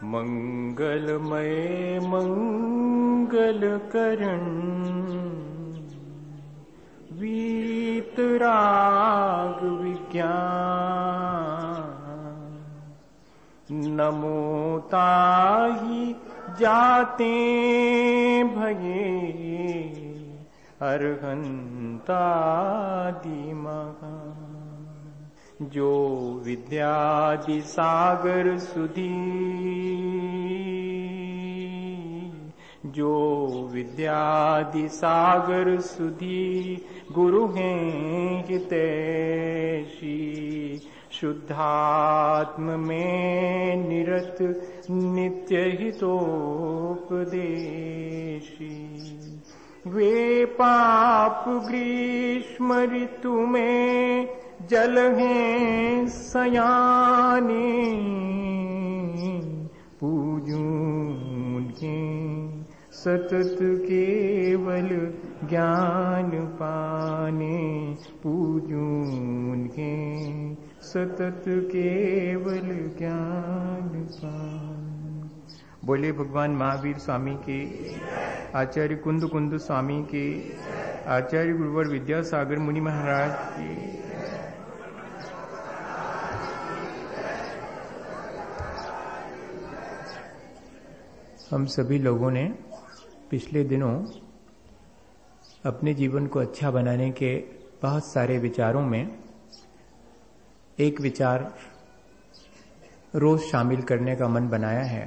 मंगलमय मंगल करण वीतराग विज्ञान नमो ताहि जाते भये अरहंतादि महा जो विद्यादि सागर सुधी जो विद्यादि सागर सुधी गुरु हैं हितैषी शुद्धात्म में निरत नित्य हितोपदेशी वे पाप ग्रीष्म ऋतु में जल हैं सयाने पूजूं उनके सतत केवल ज्ञान पाने पूजूं उनके सतत केवल ज्ञान पाने। बोले भगवान महावीर स्वामी के, आचार्य कुंद कुंद स्वामी के, आचार्य गुरुवर विद्यासागर मुनि महाराज के। हम सभी लोगों ने पिछले दिनों अपने जीवन को अच्छा बनाने के बहुत सारे विचारों में एक विचार रोज शामिल करने का मन बनाया है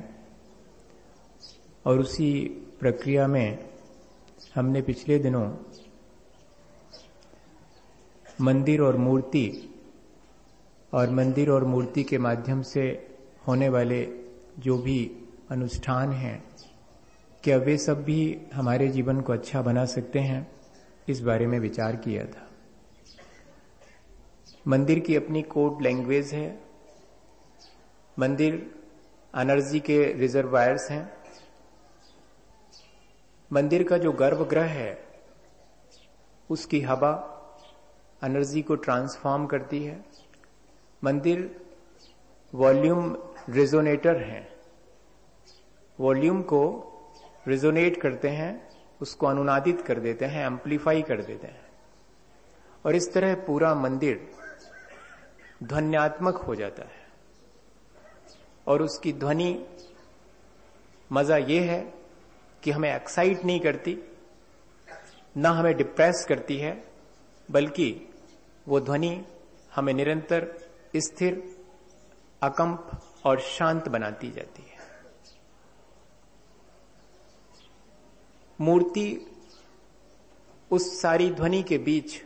और उसी प्रक्रिया में हमने पिछले दिनों मंदिर और मूर्ति के माध्यम से होने वाले जो भी अनुष्ठान हैं, क्या वे सब भी हमारे जीवन को अच्छा बना सकते हैं, इस बारे में विचार किया था। मंदिर की अपनी कोड लैंग्वेज है, मंदिर एनर्जी के रिजर्वायर्स हैं, मंदिर का जो गर्भगृह है उसकी हवा एनर्जी को ट्रांसफॉर्म करती है, मंदिर वॉल्यूम रिजोनेटर है, वॉल्यूम को रिजोनेट करते हैं, उसको अनुनादित कर देते हैं, एम्प्लीफाई कर देते हैं और इस तरह पूरा मंदिर ध्वन्यात्मक हो जाता है। और उसकी ध्वनि मजा यह है कि हमें एक्साइट नहीं करती, ना हमें डिप्रेस करती है, बल्कि वो ध्वनि हमें निरंतर स्थिर, अकंप और शांत बनाती जाती है। मूर्ति उस सारी ध्वनि के बीच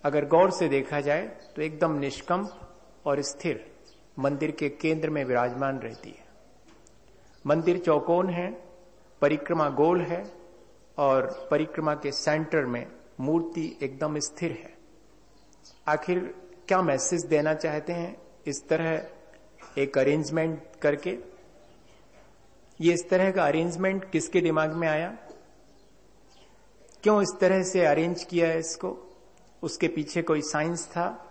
अगर गौर से देखा जाए तो एकदम निष्कंप और स्थिर मंदिर के केंद्र में विराजमान रहती है। मंदिर चौकोन है, परिक्रमा गोल है और परिक्रमा के सेंटर में मूर्ति एकदम स्थिर है। आखिर क्या मैसेज देना चाहते हैं इस तरह एक अरेंजमेंट करके? ये इस तरह का अरेंजमेंट किसके दिमाग में आया? क्यों इस तरह से अरेंज किया है इसको? उसके पीछे कोई साइंस था?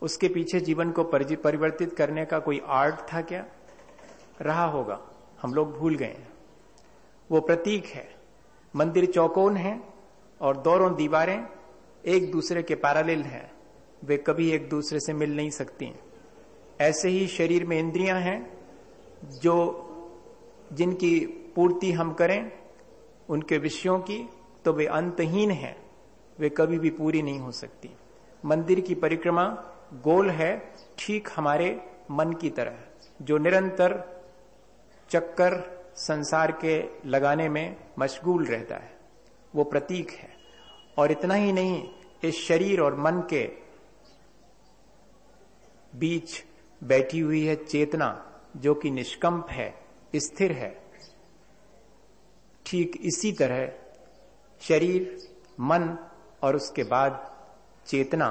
उसके पीछे जीवन को परिवर्तित करने का कोई आर्ट था क्या? रहा होगा, हम लोग भूल गए हैं। वो प्रतीक है। मंदिर चौकोन है और दोनों दीवारें एक दूसरे के पैरेलल हैं, वे कभी एक दूसरे से मिल नहीं सकती। ऐसे ही शरीर में इंद्रियां हैं जो जिनकी पूर्ति हम करें उनके विषयों की, तो वे अंतहीन हैं, वे कभी भी पूरी नहीं हो सकती। मंदिर की परिक्रमा गोल है, ठीक हमारे मन की तरह, जो निरंतर चक्कर संसार के लगाने में मशगूल रहता है, वो प्रतीक है। और इतना ही नहीं, इस शरीर और मन के बीच बैठी हुई है चेतना, जो कि निष्कंप है, स्थिर है। ठीक इसी तरह शरीर, मन और उसके बाद चेतना,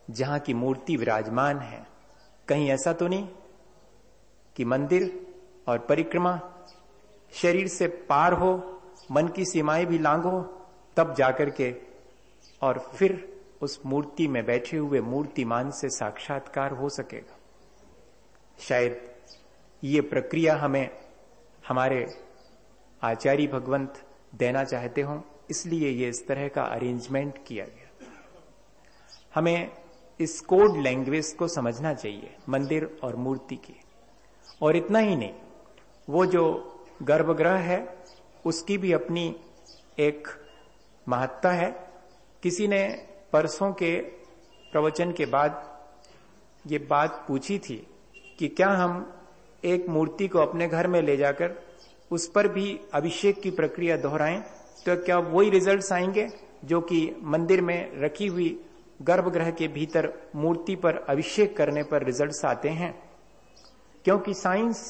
जहां की मूर्ति विराजमान है। कहीं ऐसा तो नहीं कि मंदिर और परिक्रमा शरीर से पार हो, मन की सीमाएं भी लांघो, तब जाकर के और फिर उस मूर्ति में बैठे हुए मूर्तिमान से साक्षात्कार हो सकेगा। शायद ये प्रक्रिया हमें हमारे आचार्य भगवंत देना चाहते हो, इसलिए ये इस तरह का अरेंजमेंट किया गया। हमें इस कोड लैंग्वेज को समझना चाहिए मंदिर और मूर्ति की। और इतना ही नहीं, वो जो गर्भगृह है उसकी भी अपनी एक महत्ता है। किसी ने परसों के प्रवचन के बाद ये बात पूछी थी कि क्या हम एक मूर्ति को अपने घर में ले जाकर उस पर भी अभिषेक की प्रक्रिया दोहराएं तो क्या वही रिजल्ट्स आएंगे जो कि मंदिर में रखी हुई गर्भगृह के भीतर मूर्ति पर अभिषेक करने पर रिजल्ट्स आते हैं? क्योंकि साइंस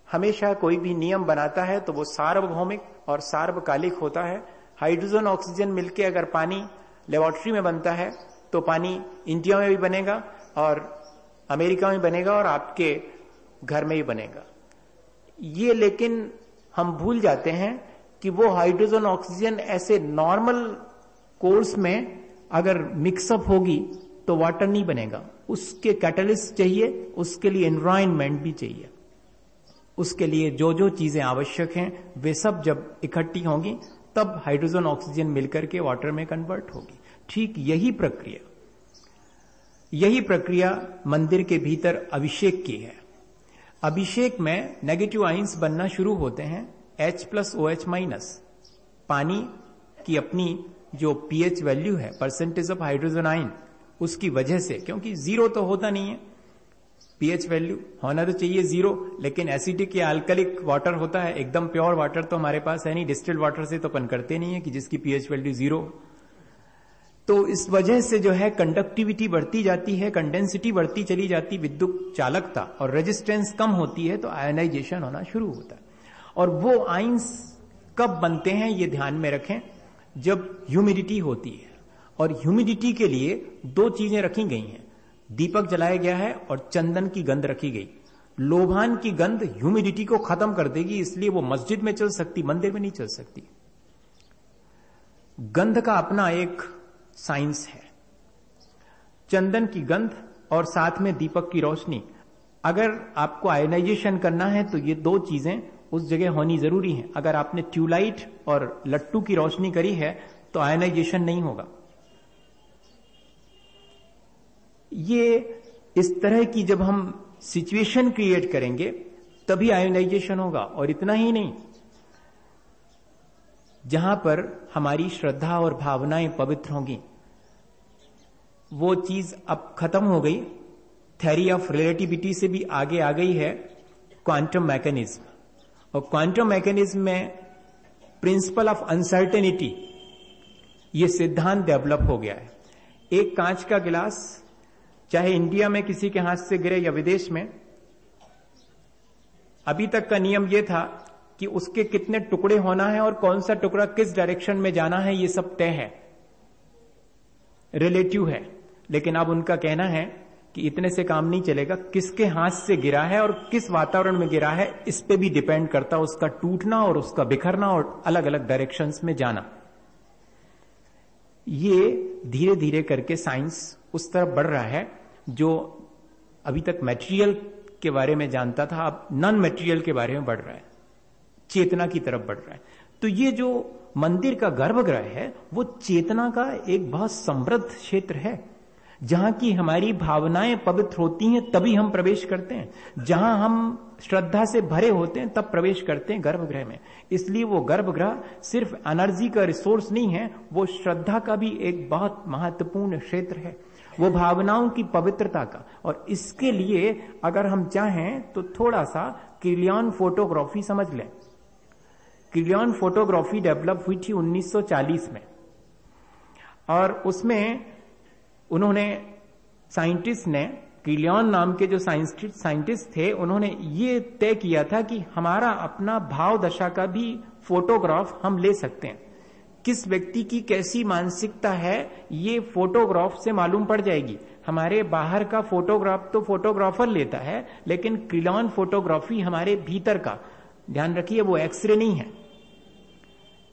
हमेशा कोई भी नियम बनाता है तो वो सार्वभौमिक और सार्वकालिक होता है। हाइड्रोजन ऑक्सीजन मिलके अगर पानी लेबोरेटरी में बनता है तो पानी इंडिया में भी बनेगा और अमेरिका में बनेगा और आपके घर में ही बनेगा। ये लेकिन हम भूल जाते हैं कि वो हाइड्रोजन ऑक्सीजन ऐसे नॉर्मल कोर्स में अगर मिक्सअप होगी तो वाटर नहीं बनेगा। उसके कैटलिस्ट चाहिए, उसके लिए एनवायरनमेंट भी चाहिए, उसके लिए जो जो चीजें आवश्यक हैं वे सब जब इकट्ठी होंगी तब हाइड्रोजन ऑक्सीजन मिलकर के वाटर में कन्वर्ट होगी। ठीक यही प्रक्रिया मंदिर के भीतर अभिषेक की है। अभिषेक में नेगेटिव आयंस बनना शुरू होते हैं, H+OH-। पानी की अपनी जो pH वैल्यू है, परसेंटेज ऑफ हाइड्रोजन आयन, उसकी वजह से, क्योंकि जीरो तो होता नहीं है, pH वैल्यू होना तो चाहिए जीरो, लेकिन एसिडिक या अल्कलिक वाटर होता है। एकदम प्योर वाटर तो हमारे पास है नहीं, डिस्टिल्ड वाटर से तो अपन करते नहीं है कि जिसकी pH वैल्यू जीरो। तो इस वजह से जो है कंडक्टिविटी बढ़ती जाती है, कंडेंसिटी बढ़ती चली जाती, विद्युत चालकता और रेजिस्टेंस कम होती है तो आयनाइजेशन होना शुरू होता है। और वो आयंस कब बनते हैं ये ध्यान में रखें, जब ह्यूमिडिटी होती है। और ह्यूमिडिटी के लिए दो चीजें रखी गई हैं, दीपक जलाया गया है और चंदन की गंध रखी गई। लोभान की गंध ह्यूमिडिटी को खत्म कर देगी, इसलिए वो मस्जिद में चल सकती, मंदिर में नहीं चल सकती। गंध का अपना एक साइंस है। चंदन की गंध और साथ में दीपक की रोशनी, अगर आपको आयनाइजेशन करना है तो ये दो चीजें उस जगह होनी जरूरी है। अगर आपने ट्यूबलाइट और लट्टू की रोशनी करी है तो आयनाइजेशन नहीं होगा। ये इस तरह की जब हम सिचुएशन क्रिएट करेंगे तभी आयनाइजेशन होगा। और इतना ही नहीं, जहां पर हमारी श्रद्धा और भावनाएं पवित्र होंगी, वो चीज अब खत्म हो गई। थ्योरी ऑफ रिलेटिविटी से भी आगे आ गई है क्वांटम मैकेनिज्म। और क्वांटम मैकेनिज्म में प्रिंसिपल ऑफ अनसर्टेनिटी ये सिद्धांत डेवलप हो गया है। एक कांच का गिलास चाहे इंडिया में किसी के हाथ से गिरे या विदेश में, अभी तक का नियम यह था कि उसके कितने टुकड़े होना है और कौन सा टुकड़ा किस डायरेक्शन में जाना है, ये सब तय है, रिलेटिव है। लेकिन अब उनका कहना है कि इतने से काम नहीं चलेगा, किसके हाथ से गिरा है और किस वातावरण में गिरा है इस पे भी डिपेंड करता है उसका टूटना और उसका बिखरना और अलग अलग डायरेक्शंस में जाना। ये धीरे धीरे करके साइंस उस तरफ बढ़ रहा है जो अभी तक मटेरियल के बारे में जानता था, अब नॉन मटेरियल के बारे में बढ़ रहा है, चेतना की तरफ बढ़ रहा है। तो ये जो मंदिर का गर्भगृह है वो चेतना का एक बहुत समृद्ध क्षेत्र है, जहां की हमारी भावनाएं पवित्र होती हैं तभी हम प्रवेश करते हैं। जहां हम श्रद्धा से भरे होते हैं तब प्रवेश करते हैं गर्भगृह में। इसलिए वो गर्भगृह सिर्फ एनर्जी का रिसोर्स नहीं है, वो श्रद्धा का भी एक बहुत महत्वपूर्ण क्षेत्र है, वो भावनाओं की पवित्रता का। और इसके लिए अगर हम चाहें तो थोड़ा सा किर्लियन फोटोग्राफी समझ लें। किर्लियन फोटोग्राफी डेवलप हुई थी 1940 में, और उसमें उन्होंने साइंटिस्ट ने, किर्लियन नाम के जो साइंटिस्ट थे, उन्होंने ये तय किया था कि हमारा अपना भाव दशा का भी फोटोग्राफ हम ले सकते हैं। किस व्यक्ति की कैसी मानसिकता है ये फोटोग्राफ से मालूम पड़ जाएगी। हमारे बाहर का फोटोग्राफ तो फोटोग्राफर लेता है, लेकिन किर्लियन फोटोग्राफी हमारे भीतर का, ध्यान रखिए वो एक्सरे नहीं है।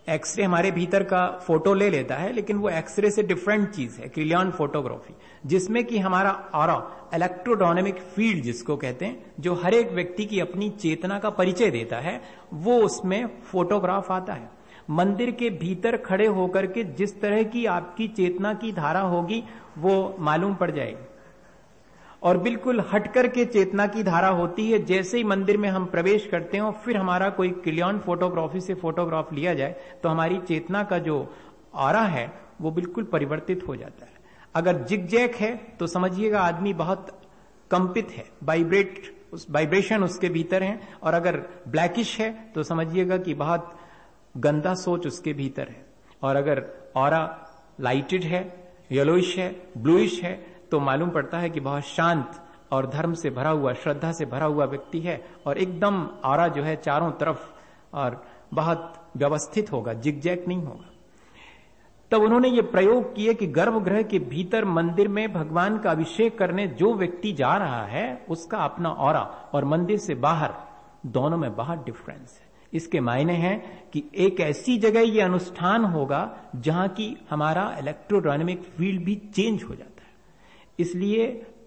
एक्सरे हमारे भीतर का फोटो ले लेता है, लेकिन वो एक्सरे से डिफरेंट चीज है, क्रिलियन फोटोग्राफी, जिसमें कि हमारा ऑरा, इलेक्ट्रोडायनेमिक फील्ड जिसको कहते हैं, जो हर एक व्यक्ति की अपनी चेतना का परिचय देता है, वो उसमें फोटोग्राफ आता है। मंदिर के भीतर खड़े होकर के जिस तरह की आपकी चेतना की धारा होगी वो मालूम पड़ जाएगी, और बिल्कुल हटकर के चेतना की धारा होती है। जैसे ही मंदिर में हम प्रवेश करते हैं, फिर हमारा कोई क्रिलियन फोटोग्राफी से फोटोग्राफ लिया जाए तो हमारी चेतना का जो ऑरा है वो बिल्कुल परिवर्तित हो जाता है। अगर जिगजैग है तो समझिएगा आदमी बहुत कंपित है, वाइब्रेशन उसके भीतर है, और अगर ब्लैकिश है तो समझिएगा कि बहुत गंदा सोच उसके भीतर है, और अगर ऑरा लाइटेड है, येलोइश है, ब्लूइश है, तो मालूम पड़ता है कि बहुत शांत और धर्म से भरा हुआ, श्रद्धा से भरा हुआ व्यक्ति है, और एकदम ऑरा जो है चारों तरफ और बहुत व्यवस्थित होगा, जिगजैग नहीं होगा। तब उन्होंने ये प्रयोग किए कि गर्भगृह के भीतर मंदिर में भगवान का अभिषेक करने जो व्यक्ति जा रहा है उसका अपना ऑरा, और मंदिर से बाहर, दोनों में बहुत डिफरेंस है। इसके मायने हैं कि एक ऐसी जगह ये अनुष्ठान होगा जहां की हमारा इलेक्ट्रोडायनेमिक फील्ड भी चेंज हो जाता है। इसलिए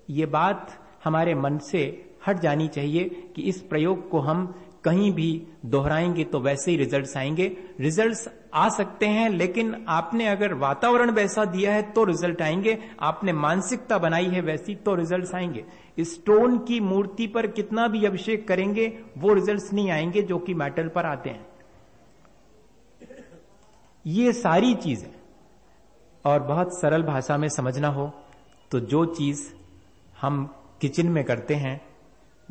ये बात हमारे मन से हट जानी चाहिए कि इस प्रयोग को हम कहीं भी दोहराएंगे तो वैसे ही रिजल्ट्स आएंगे। रिजल्ट्स आ सकते हैं, लेकिन आपने अगर वातावरण वैसा दिया है तो रिजल्ट आएंगे, आपने मानसिकता बनाई है वैसी तो रिजल्ट्स आएंगे। स्टोन की मूर्ति पर कितना भी अभिषेक करेंगे वो रिजल्ट्स नहीं आएंगे जो कि मेटल पर आते हैं। ये सारी चीजें, और बहुत सरल भाषा में समझना हो तो जो चीज हम किचन में करते हैं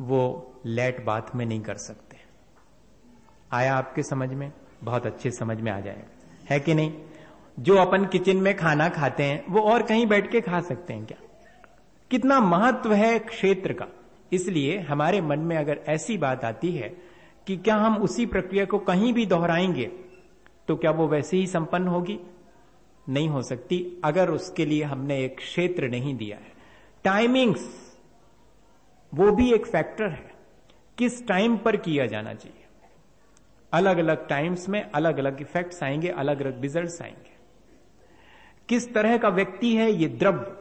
वो लेट बाथ में नहीं कर सकते। आया आपके समझ में? बहुत अच्छे समझ में आ जाएगा, है कि नहीं? जो अपन किचन में खाना खाते हैं वो और कहीं बैठ के खा सकते हैं क्या? कितना महत्व है क्षेत्र का। इसलिए हमारे मन में अगर ऐसी बात आती है कि क्या हम उसी प्रक्रिया को कहीं भी दोहराएंगे तो क्या वो वैसे ही संपन्न होगी? नहीं हो सकती, अगर उसके लिए हमने एक क्षेत्र नहीं दिया है। टाइमिंग्स वो भी एक फैक्टर है, किस टाइम पर किया जाना चाहिए। अलग अलग टाइम्स में अलग अलग इफेक्ट्स आएंगे, अलग अलग रिजल्ट्स आएंगे। किस तरह का व्यक्ति है ये द्रव्य,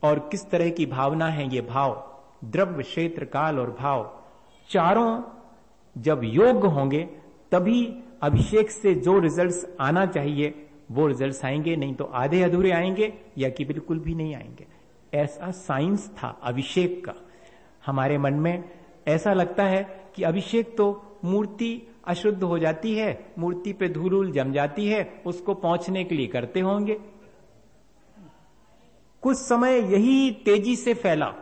और किस तरह की भावना है ये भाव। द्रव्य, क्षेत्र, काल और भाव चारों जब योग्य होंगे तभी अभिषेक से जो रिजल्ट्स आना चाहिए वो रिजल्ट्स आएंगे, नहीं तो आधे अधूरे आएंगे या कि बिल्कुल भी नहीं आएंगे। ऐसा साइंस था अभिषेक का। हमारे मन में ऐसा लगता है कि अभिषेक तो मूर्ति अशुद्ध हो जाती है, मूर्ति पे धूल जम जाती है, उसको पोंछने के लिए करते होंगे। कुछ समय यही तेजी से फैला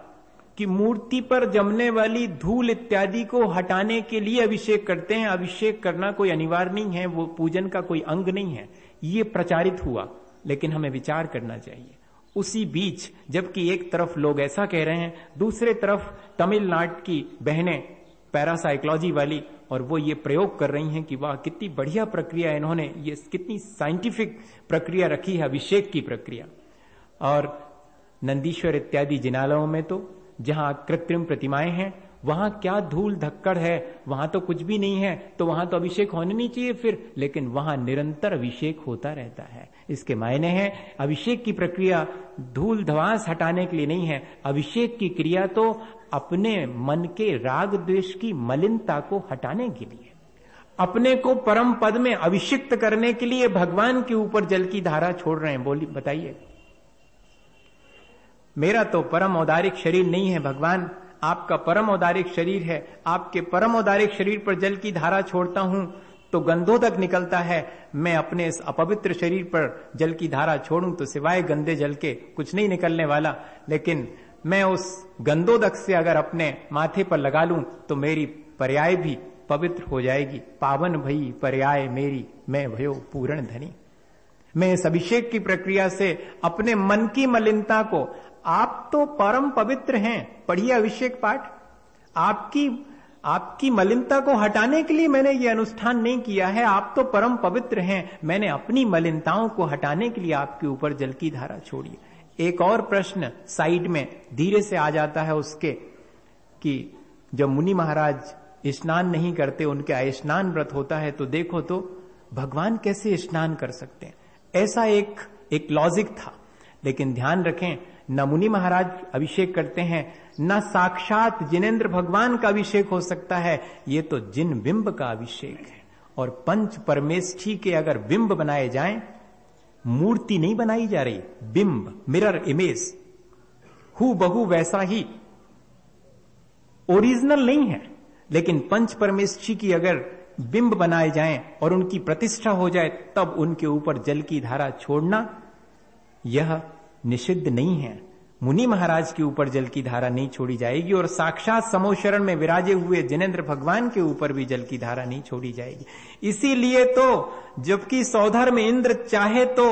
कि मूर्ति पर जमने वाली धूल इत्यादि को हटाने के लिए अभिषेक करते हैं। अभिषेक करना कोई अनिवार्य नहीं है, वो पूजन का कोई अंग नहीं है। ये प्रचारित हुआ, लेकिन हमें विचार करना चाहिए। उसी बीच जबकि एक तरफ लोग ऐसा कह रहे हैं, दूसरे तरफ तमिलनाडु की बहनें पैरासाइकोलॉजी वाली, और वो ये प्रयोग कर रही हैं कि वाह कितनी बढ़िया प्रक्रिया इन्होंने, ये कितनी साइंटिफिक प्रक्रिया रखी है अभिषेक की प्रक्रिया। और नंदीश्वर इत्यादि जिनालयों में तो जहां कृत्रिम प्रतिमाएं हैं वहां क्या धूल धक्कड़ है, वहां तो कुछ भी नहीं है, तो वहां तो अभिषेक होने नहीं चाहिए फिर, लेकिन वहां निरंतर अभिषेक होता रहता है। इसके मायने हैं अभिषेक की प्रक्रिया धूल धवांस हटाने के लिए नहीं है। अभिषेक की क्रिया तो अपने मन के राग द्वेष की मलिनता को हटाने के लिए, अपने को परम पद में अभिषिक्त करने के लिए भगवान के ऊपर जल की धारा छोड़ रहे हैं। बोलिए, बताइए। मेरा तो परम औदारिक शरीर नहीं है भगवान, आपका परम औदारिक शरीर है। आपके परम औदारिक शरीर पर जल की धारा छोड़ता हूं तो गंधोदक निकलता है। मैं अपने इस अपवित्र शरीर पर जल की धारा छोड़ूं तो सिवाय गंदे जल के कुछ नहीं निकलने वाला। लेकिन मैं उस गंधोदक से अगर अपने माथे पर लगा लूं तो मेरी पर्याय भी पवित्र हो जाएगी। पावन भई पर्याय मेरी, मैं भयो पूर्ण धनी। मैं इस अभिषेक की प्रक्रिया से अपने मन की मलिनता को, आप तो परम पवित्र हैं, पढ़िए अभिषेक पाठ। आपकी मलिनता को हटाने के लिए मैंने ये अनुष्ठान नहीं किया है। आप तो परम पवित्र हैं, मैंने अपनी मलिनताओं को हटाने के लिए आपके ऊपर जल की धारा छोड़ी। एक और प्रश्न साइड में धीरे से आ जाता है उसके, कि जब मुनि महाराज स्नान नहीं करते, उनके स्नान व्रत होता है, तो देखो तो भगवान कैसे स्नान कर सकते हैं? ऐसा एक लॉजिक था। लेकिन ध्यान रखें, न मुनि महाराज अभिषेक करते हैं, न साक्षात जिनेंद्र भगवान का अभिषेक हो सकता है। ये तो जिन बिंब का अभिषेक है। और पंच परमेष्ठी के अगर बिंब बनाए जाएं, मूर्ति नहीं बनाई जा रही, बिंब, मिरर इमेज, हु बहु वैसा ही, ओरिजिनल नहीं है। लेकिन पंच परमेष्ठी की अगर बिंब बनाए जाएं और उनकी प्रतिष्ठा हो जाए, तब उनके ऊपर जल की धारा छोड़ना यह निषिद्ध नहीं है। मुनि महाराज के ऊपर जल की धारा नहीं छोड़ी जाएगी और साक्षात समोशरण में विराजे हुए जिनेंद्र भगवान के ऊपर भी जल की धारा नहीं छोड़ी जाएगी। इसीलिए तो जबकि सौधर में इंद्र चाहे तो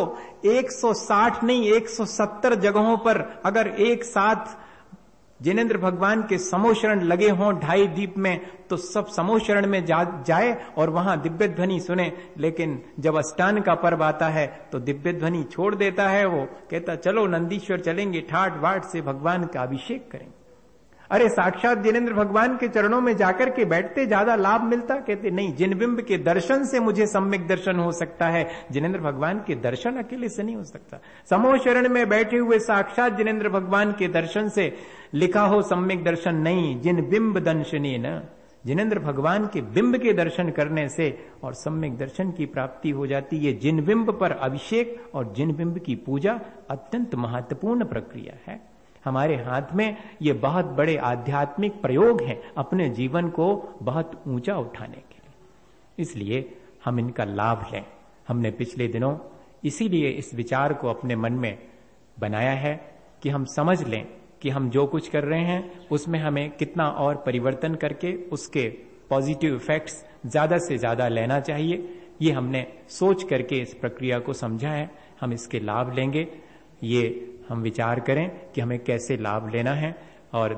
160 नहीं 170 जगहों पर अगर एक साथ जिनेंद्र भगवान के समोशरण लगे हों 2.5 दीप में, तो सब समोशरण में जाए और वहां दिव्य ध्वनि सुने। लेकिन जब अष्टान का पर्व आता है तो दिव्य ध्वनि छोड़ देता है। वो कहता चलो नंदीश्वर चलेंगे, ठाट बाट से भगवान का अभिषेक करेंगे। अरे साक्षात जिनेंद्र भगवान के चरणों में जाकर के बैठते ज्यादा लाभ मिलता। कहते नहीं, जिन बिंब के दर्शन से मुझे सम्यक दर्शन हो सकता है, जिनेंद्र भगवान के दर्शन अकेले से नहीं हो सकता। समोशरण में बैठे हुए साक्षात जिनेंद्र भगवान के दर्शन से लिखा हो सम्यक दर्शन नहीं, जिन बिंब दंशनी न, जिनेंद्र भगवान के बिंब के दर्शन करने से और सम्यक दर्शन की प्राप्ति हो जाती है। जिन बिंब पर अभिषेक और जिन बिंब की पूजा अत्यंत महत्वपूर्ण प्रक्रिया है। हमारे हाथ में ये बहुत बड़े आध्यात्मिक प्रयोग हैं अपने जीवन को बहुत ऊंचा उठाने के लिए। इसलिए हम इनका लाभ लें। हमने पिछले दिनों इसीलिए इस विचार को अपने मन में बनाया है कि हम समझ लें कि हम जो कुछ कर रहे हैं उसमें हमें कितना और परिवर्तन करके उसके पॉजिटिव इफेक्ट्स ज्यादा से ज्यादा लेना चाहिए। ये हमने सोच करके इस प्रक्रिया को समझा है। हम इसके लाभ लेंगे। ये हम विचार करें कि हमें कैसे लाभ लेना है, और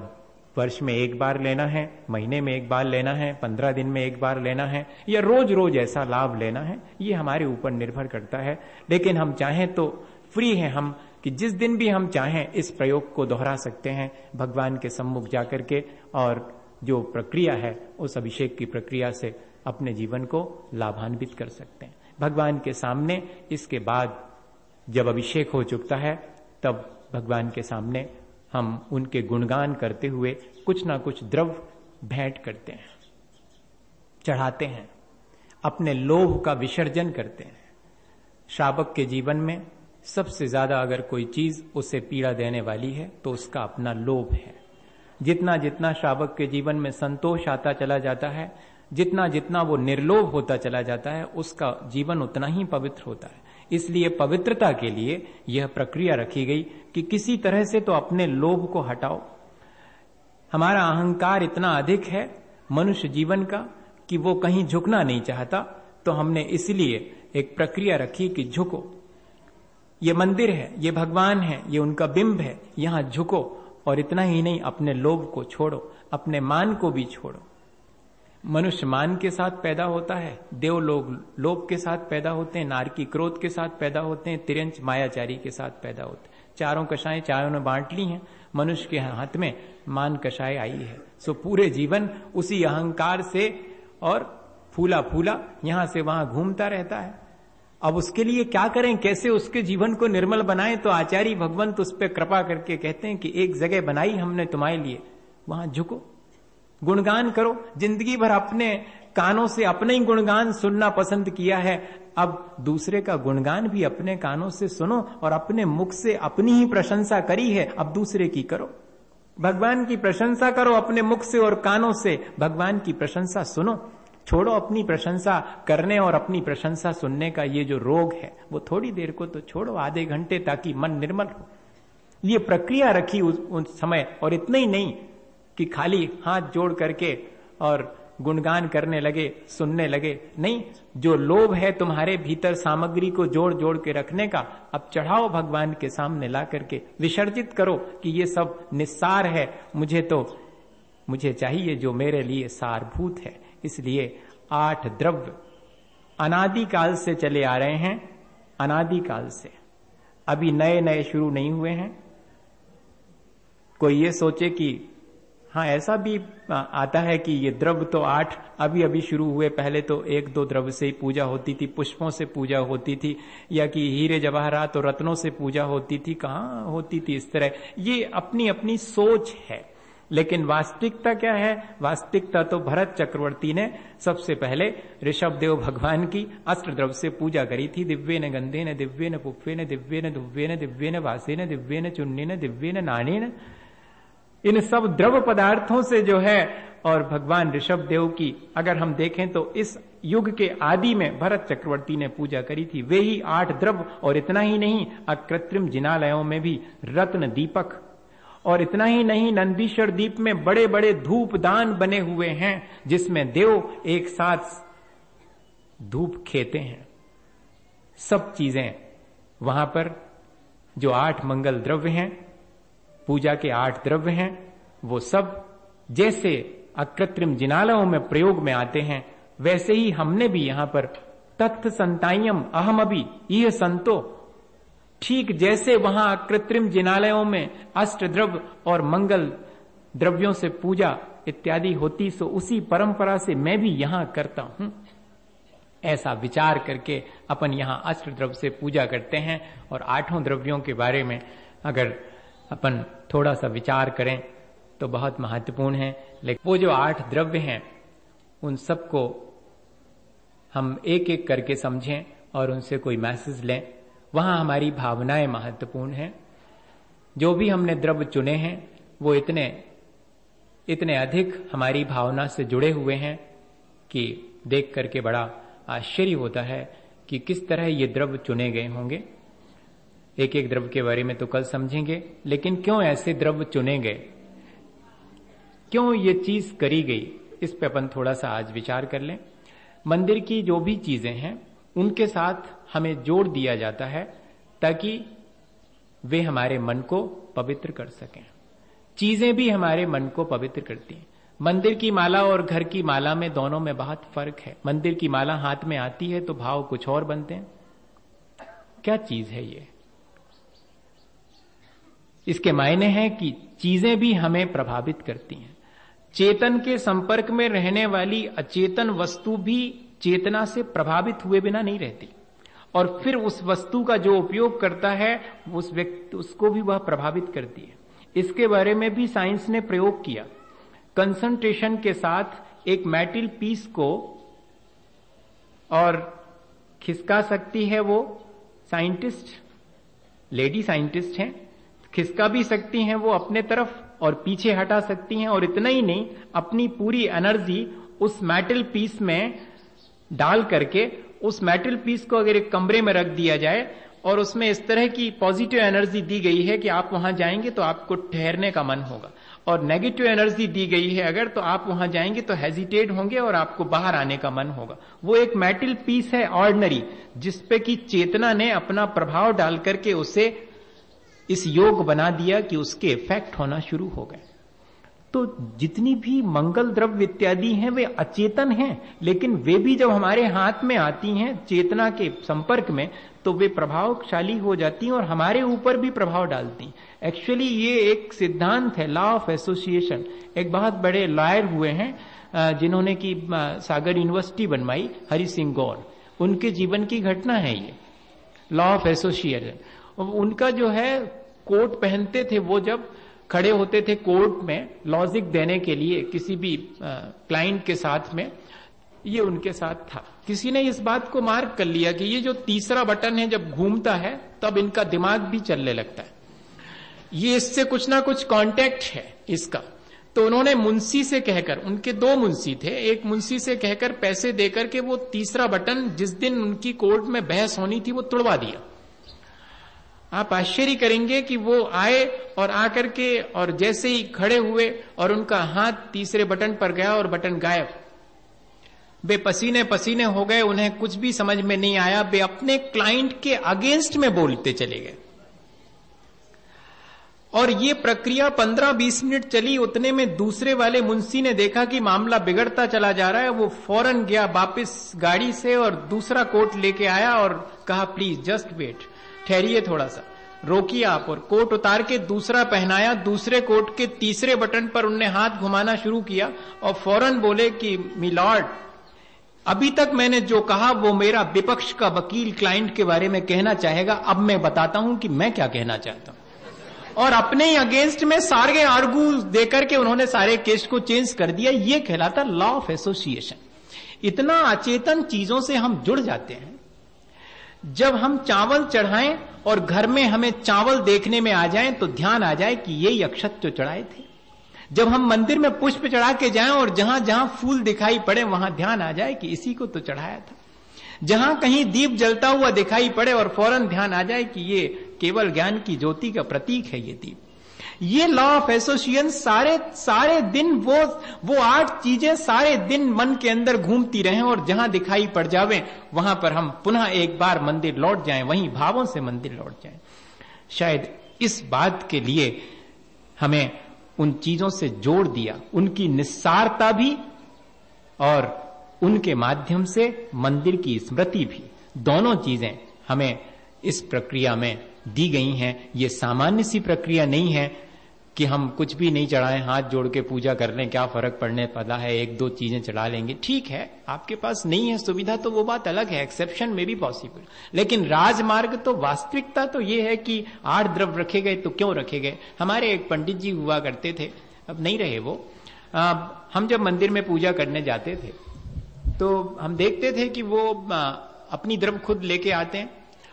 वर्ष में एक बार लेना है, महीने में एक बार लेना है, 15 दिन में एक बार लेना है, या रोज रोज ऐसा लाभ लेना है, ये हमारे ऊपर निर्भर करता है। लेकिन हम चाहें तो फ्री हैं हम कि जिस दिन भी हम चाहें इस प्रयोग को दोहरा सकते हैं भगवान के सम्मुख जाकर के, और जो प्रक्रिया है उस अभिषेक की प्रक्रिया से अपने जीवन को लाभान्वित कर सकते हैं भगवान के सामने। इसके बाद जब अभिषेक हो चुकता है तब भगवान के सामने हम उनके गुणगान करते हुए कुछ ना कुछ द्रव्य भेंट करते हैं, चढ़ाते हैं, अपने लोभ का विसर्जन करते हैं। श्रावक के जीवन में सबसे ज्यादा अगर कोई चीज उसे पीड़ा देने वाली है तो उसका अपना लोभ है। जितना जितना श्रावक के जीवन में संतोष आता चला जाता है, जितना जितना वो निर्लोभ होता चला जाता है, उसका जीवन उतना ही पवित्र होता है। इसलिए पवित्रता के लिए यह प्रक्रिया रखी गई कि किसी तरह से तो अपने लोभ को हटाओ। हमारा अहंकार इतना अधिक है मनुष्य जीवन का कि वो कहीं झुकना नहीं चाहता, तो हमने इसलिए एक प्रक्रिया रखी कि झुको। ये मंदिर है, ये भगवान है, ये उनका बिंब है, यहां झुको। और इतना ही नहीं, अपने लोभ को छोड़ो, अपने मान को भी छोड़ो। मनुष्य मान के साथ पैदा होता है, देव लोग लोभ के साथ पैदा होते हैं, नारकी क्रोध के साथ पैदा होते हैं, तिरंच मायाचारी के साथ पैदा होते हैं। चारों कषाएं चायों ने बांट ली हैं, मनुष्य के हाथ में मान कषाय आई है। सो पूरे जीवन उसी अहंकार से और फूला फूला यहां से वहां घूमता रहता है। अब उसके लिए क्या करें, कैसे उसके जीवन को निर्मल बनाएं? तो आचार्य भगवंत उस पर कृपा करके कहते हैं कि एक जगह बनाई हमने तुम्हारे लिए, वहां झुको, गुणगान करो। जिंदगी भर अपने कानों से अपने ही गुणगान सुनना पसंद किया है, अब दूसरे का गुणगान भी अपने कानों से सुनो, और अपने मुख से अपनी ही प्रशंसा करी है, अब दूसरे की करो। भगवान की प्रशंसा करो अपने मुख से और कानों से, भगवान की प्रशंसा सुनो। छोड़ो अपनी प्रशंसा करने और अपनी प्रशंसा सुनने का ये जो रोग है, वो थोड़ी देर को तो छोड़ो, आधे घंटे, ताकि मन निर्मल हो। ये प्रक्रिया रखी उस समय। और इतना ही नहीं कि खाली हाथ जोड़ करके और गुणगान करने लगे, सुनने लगे, नहीं, जो लोभ है तुम्हारे भीतर सामग्री को जोड़ जोड़ के रखने का, अब चढ़ाओ भगवान के सामने ला करके, विसर्जित करो कि ये सब निस्सार है, मुझे चाहिए जो मेरे लिए सारभूत है। इसलिए 8 द्रव्य अनादिकाल से चले आ रहे हैं, अनादिकाल से, अभी नए नए शुरू नहीं हुए हैं। कोई ये सोचे कि हाँ, ऐसा भी आता है कि ये द्रव्य तो 8 अभी अभी शुरू हुए, पहले तो 1-2 द्रव्य से ही पूजा होती थी, पुष्पों से पूजा होती थी, या कि हीरे जवाहरात और रत्नों से पूजा होती थी, कहाँ होती थी इस तरह। ये अपनी अपनी सोच है, लेकिन वास्तविकता क्या है? वास्तविकता तो भरत चक्रवर्ती ने सबसे पहले ऋषभदेव भगवान की अष्टद्रव्य से पूजा करी थी। दिव्येन गंधेन, दिव्येन पुष्पेन, दिव्येन दुव्येन, दिव्येन वासेन, दिव्येन चुन्नीन, दिव्येन नानेन, इन सब द्रव्य पदार्थों से जो है। और भगवान ऋषभदेव की अगर हम देखें तो इस युग के आदि में भरत चक्रवर्ती ने पूजा करी थी, वे ही 8 द्रव्य। और इतना ही नहीं, अकृत्रिम जिनालयों में भी रत्न दीपक, और इतना ही नहीं, नंदीश्वर दीप में बड़े बड़े धूपदान बने हुए हैं जिसमें देव एक साथ धूप खेते हैं। सब चीजें वहां पर जो 8 मंगल द्रव्य हैं, पूजा के 8 द्रव्य हैं, वो सब जैसे अकृत्रिम जिनालयों में प्रयोग में आते हैं, वैसे ही हमने भी यहां पर तत्थ संतायम अहम अभी यह संतो, ठीक जैसे वहां कृत्रिम जिनालयों में अष्ट द्रव्य और मंगल द्रव्यों से पूजा इत्यादि होती, सो उसी परंपरा से मैं भी यहां करता हूं। ऐसा विचार करके अपन यहां अष्ट द्रव्य से पूजा करते हैं। और 8 द्रव्यों के बारे में अगर अपन थोड़ा सा विचार करें तो बहुत महत्वपूर्ण है। लेकिन वो जो 8 द्रव्य हैं उन सबको हम एक एक करके समझें और उनसे कोई मैसेज लें। वहां हमारी भावनाएं महत्वपूर्ण हैं। जो भी हमने द्रव्य चुने हैं वो इतने अधिक हमारी भावना से जुड़े हुए हैं कि देख करके बड़ा आश्चर्य होता है कि किस तरह ये द्रव्य चुने गए होंगे। एक एक द्रव्य के बारे में तो कल समझेंगे, लेकिन क्यों ऐसे द्रव्य चुने गए, क्यों ये चीज करी गई, इस पे अपन थोड़ा सा आज विचार कर लें। मंदिर की जो भी चीजें हैं उनके साथ हमें जोड़ दिया जाता है ताकि वे हमारे मन को पवित्र कर सकें। चीजें भी हमारे मन को पवित्र करती हैं। मंदिर की माला और घर की माला में दोनों में बहुत फर्क है। मंदिर की माला हाथ में आती है तो भाव कुछ और बनते हैं। क्या चीज है ये? इसके मायने हैं कि चीजें भी हमें प्रभावित करती हैं। चेतन के संपर्क में रहने वाली अचेतन वस्तु भी चेतना से प्रभावित हुए बिना नहीं रहती, और फिर उस वस्तु का जो उपयोग करता है उस व्यक्ति उसको भी वह प्रभावित करती है। इसके बारे में भी साइंस ने प्रयोग किया। कंसंट्रेशन के साथ एक मेटल पीस को और खिसका सकती है वो साइंटिस्ट, लेडी साइंटिस्ट हैं, खिसका भी सकती हैं वो अपने तरफ और पीछे हटा सकती हैं। और इतना ही नहीं, अपनी पूरी एनर्जी उस मेटल पीस में डाल करके उस मेटल पीस को अगर एक कमरे में रख दिया जाए और उसमें इस तरह की पॉजिटिव एनर्जी दी गई है कि आप वहां जाएंगे तो आपको ठहरने का मन होगा, और नेगेटिव एनर्जी दी गई है अगर तो आप वहां जाएंगे तो हेजिटेट होंगे और आपको बाहर आने का मन होगा। वो एक मेटल पीस है ऑर्डिनरी, जिसपे की चेतना ने अपना प्रभाव डाल करके उसे इस योग बना दिया कि उसके इफेक्ट होना शुरू हो गए। तो जितनी भी मंगल द्रव्य इत्यादि हैं वे अचेतन हैं, लेकिन वे भी जब हमारे हाथ में आती हैं चेतना के संपर्क में तो वे प्रभावशाली हो जाती हैं और हमारे ऊपर भी प्रभाव डालती हैं। एक्चुअली ये एक सिद्धांत है, लॉ ऑफ एसोसिएशन। एक बहुत बड़े लॉयर हुए हैं जिन्होंने की सागर यूनिवर्सिटी बनवाई, हरि सिंह गौर, उनके जीवन की घटना है ये लॉ ऑफ एसोसिएशन। उनका जो है कोट पहनते थे, वो जब खड़े होते थे कोर्ट में लॉजिक देने के लिए किसी भी क्लाइंट के साथ में, ये उनके साथ था। किसी ने इस बात को मार्क कर लिया कि ये जो तीसरा बटन है जब घूमता है तब इनका दिमाग भी चलने लगता है, ये इससे कुछ ना कुछ कांटेक्ट है इसका। तो उन्होंने मुंशी से कहकर, उनके 2 मुंशी थे, एक मुंशी से कहकर पैसे देकर के वो तीसरा बटन जिस दिन उनकी कोर्ट में बहस होनी थी वो तुड़वा दिया। आप आश्चर्य करेंगे कि वो आए और आकर के और जैसे ही खड़े हुए और उनका हाथ तीसरे बटन पर गया और बटन गायब। वे पसीने पसीने हो गए, उन्हें कुछ भी समझ में नहीं आया। वे अपने क्लाइंट के अगेंस्ट में बोलते चले गए और ये प्रक्रिया 15-20 मिनट चली। उतने में दूसरे वाले मुंशी ने देखा कि मामला बिगड़ता चला जा रहा है। वो फौरन गया वापस गाड़ी से और दूसरा कोट लेके आया और कहा प्लीज जस्ट वेट, ठहरिए थोड़ा सा। रोकिए आप, और कोट उतार के दूसरा पहनाया, दूसरे कोट के तीसरे बटन पर उनने हाथ घुमाना शुरू किया और फौरन बोले कि मिलॉर्ड, अभी तक मैंने जो कहा वो मेरा विपक्ष का वकील क्लाइंट के बारे में कहना चाहेगा, अब मैं बताता हूं कि मैं क्या कहना चाहता हूं। और अपने ही अगेंस्ट में सारे आर्गू देकर के उन्होंने सारे केस को चेंज कर दिया। ये कहलाता लॉ ऑफ एसोसिएशन। इतना अचेतन चीजों से हम जुड़ जाते हैं। जब हम चावल चढ़ाएं और घर में हमें चावल देखने में आ जाएं तो ध्यान आ जाए कि यही अक्षत जो चढ़ाए थे। जब हम मंदिर में पुष्प चढ़ा के जाएं और जहां जहां फूल दिखाई पड़े वहां ध्यान आ जाए कि इसी को तो चढ़ाया था। जहां कहीं दीप जलता हुआ दिखाई पड़े और फौरन ध्यान आ जाए कि ये केवल ज्ञान की ज्योति का प्रतीक है ये दीप। ये लॉ ऑफ एसोसिएशन सारे दिन वो 8 चीजें सारे दिन मन के अंदर घूमती रहें और जहां दिखाई पड़ जावे वहां पर हम पुनः एक बार मंदिर लौट जाएं, वहीं भावों से मंदिर लौट जाएं। शायद इस बात के लिए हमें उन चीजों से जोड़ दिया, उनकी निस्सारता भी और उनके माध्यम से मंदिर की स्मृति भी, दोनों चीजें हमें इस प्रक्रिया में दी गई हैं। ये सामान्य सी प्रक्रिया नहीं है कि हम कुछ भी नहीं चढ़ाएं, हाथ जोड़ के पूजा कर लें, क्या फर्क पड़ने वाला है, 1-2 चीजें चढ़ा लेंगे। ठीक है, आपके पास नहीं है सुविधा तो वो बात अलग है, एक्सेप्शन में भी पॉसिबल। लेकिन राजमार्ग तो वास्तविकता तो ये है कि 8 द्रव्य रखे गए तो क्यों रखे गए। हमारे एक पंडित जी हुआ करते थे, अब नहीं रहे वो। हम जब मंदिर में पूजा करने जाते थे तो हम देखते थे कि वो अपनी द्रव्य खुद लेके आते हैं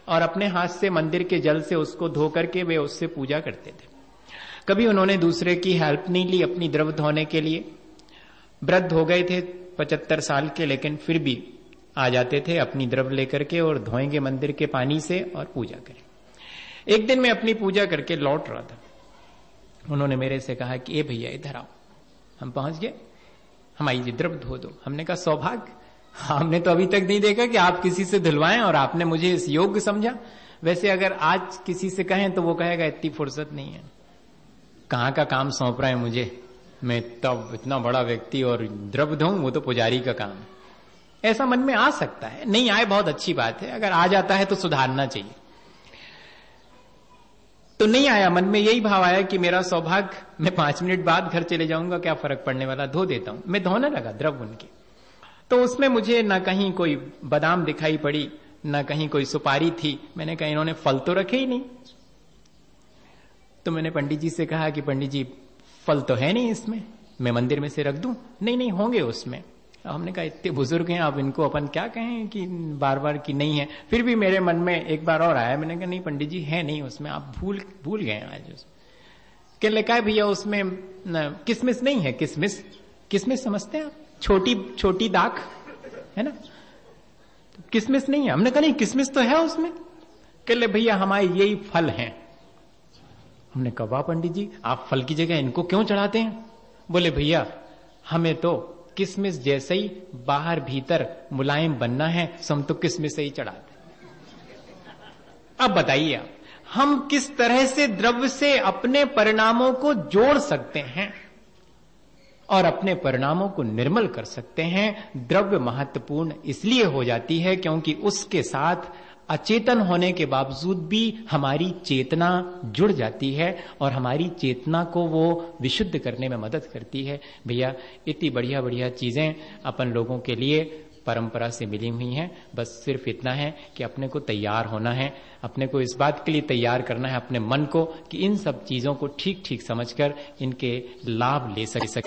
और अपने हाथ से मंदिर के जल से उसको धो करके वे उससे पूजा करते थे। कभी उन्होंने दूसरे की हेल्प नहीं ली अपनी द्रव्य धोने के लिए। वृद्ध हो गए थे 75 साल के, लेकिन फिर भी आ जाते थे अपनी द्रव्य लेकर के और धोएंगे मंदिर के पानी से और पूजा करें। एक दिन मैं अपनी पूजा करके लौट रहा था, उन्होंने मेरे से कहा कि ए भैया इधर आओ। हम पहुंच गए, हमारी जी द्रव्य धो दो। हमने कहा सौभाग्य, हमने तो अभी तक नहीं देखा कि आप किसी से धुलवाएं और आपने मुझे इस योग्य समझा। वैसे अगर आज किसी से कहें तो वो कहेगा इतनी फुर्सत नहीं है, कहां का काम सौंप रहे हैं मुझे, मैं तब इतना बड़ा व्यक्ति और द्रव्य धोऊं, वो तो पुजारी का काम है। ऐसा मन में आ सकता है, नहीं आए बहुत अच्छी बात है, अगर आ जाता है तो सुधारना चाहिए। तो नहीं आया, मन में यही भाव आया कि मेरा सौभाग्य, मैं 5 मिनट बाद घर चले जाऊंगा, क्या फर्क पड़ने वाला, धो देता हूं। मैं धोने लगा द्रव्य उनके, तो उसमें मुझे ना कहीं कोई बादाम दिखाई पड़ी, ना कहीं कोई सुपारी थी। मैंने कहा इन्होंने फल तो रखे ही नहीं। तो मैंने पंडित जी से कहा कि पंडित जी फल तो है नहीं इसमें, मैं मंदिर में से रख दूं। नहीं होंगे उसमें। हमने कहा इतने बुजुर्ग हैं, अब इनको अपन क्या कहें कि बार बार की नहीं है। फिर भी मेरे मन में एक बार और आया, मैंने कहा नहीं पंडित जी है नहीं उसमें, आप भूल गए आज उसमें। कहने लगा भैया उसमें किसमिस नहीं है। किसमिस समझते हैं आप, छोटी दाख है ना, तो किसमिस नहीं है। हमने कहा नहीं किसमिस तो है उसमें। कहले भैया हमारे यही फल हैं। हमने कहा वाह पंडित जी, आप फल की जगह इनको क्यों चढ़ाते हैं। बोले भैया हमें तो किसमिस जैसे ही बाहर भीतर मुलायम बनना है, हम तो किसमिस से ही चढ़ाते। अब बताइए आप, हम किस तरह से द्रव्य से अपने परिणामों को जोड़ सकते हैं और अपने परिणामों को निर्मल कर सकते हैं। द्रव्य महत्वपूर्ण इसलिए हो जाती है क्योंकि उसके साथ अचेतन होने के बावजूद भी हमारी चेतना जुड़ जाती है और हमारी चेतना को वो विशुद्ध करने में मदद करती है। भैया इतनी बढ़िया बढ़िया चीजें अपन लोगों के लिए परंपरा से मिली हुई हैं। बस सिर्फ इतना है कि अपने को तैयार होना है, अपने को इस बात के लिए तैयार करना है अपने मन को कि इन सब चीजों को ठीक ठीक समझकर इनके लाभ ले सके।